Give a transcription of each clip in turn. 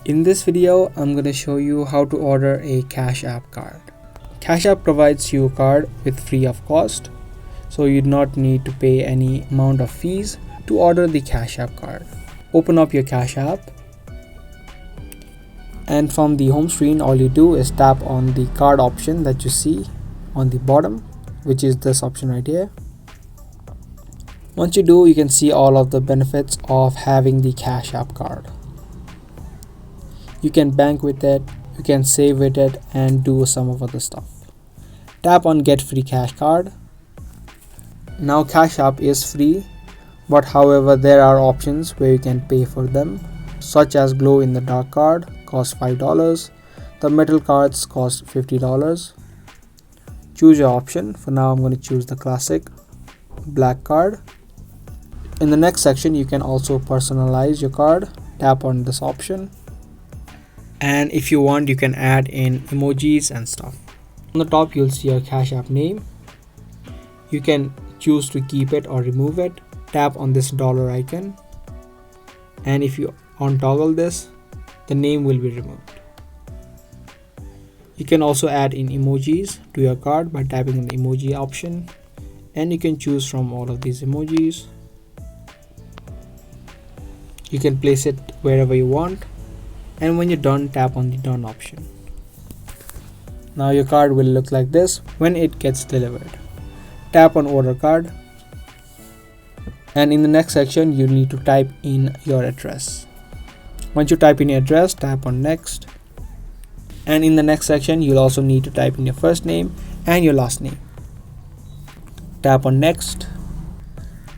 In this video, I'm going to show you how to order a Cash App card. Cash App provides you a card with free of cost, so you do not need to pay any amount of fees to order the Cash App card. Open up your Cash App, and from the home screen, all you do is tap on the card option that you see on the bottom, which is this option right here. Once you do, you can see all of the benefits of having the Cash App card. You can bank with it, you can save with it, and do some of other stuff. Tap on Get Free Cash Card. Now Cash App is free, but however there are options where you can pay for them, such as Glow in the Dark card costs $5. The metal cards cost $50. Choose your option. For now I'm going to choose the classic black card. In the next section you can also personalize your card. Tap on this option. And if you want, you can add in emojis and stuff. On the top you'll see your Cash App name. You can choose to keep it or remove it. Tap on this dollar icon, and if you untoggle this, the name will be removed. You can also add in emojis to your card by tapping on the emoji option, and you can choose from all of these emojis. You can place it wherever you want, and when you're done, tap on the done option. Now your card will look like this when it gets delivered. Tap on order card, and in the next section you need to type in your address. Once you type in your address, tap on next, and in the next section you'll also need to type in your first name and your last name. Tap on next.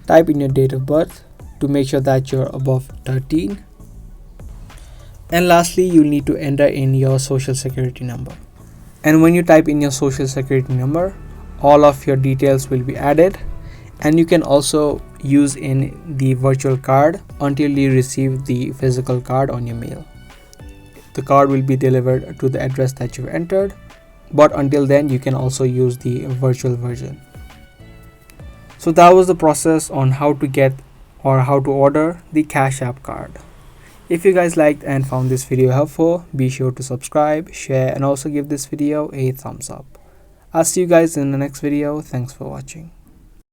Type in your date of birth to make sure that you're above 13. And lastly, you need to enter in your social security number. And when you type in your social security number, all of your details will be added, and you can also use in the virtual card until you receive the physical card on your mail. The card will be delivered to the address that you've entered, but until then you can also use the virtual version. So that was the process on how to get or how to order the Cash App card. If you guys liked and found this video helpful, be sure to subscribe, share, and also give this video a thumbs up. I'll see you guys in the next video. Thanks for watching.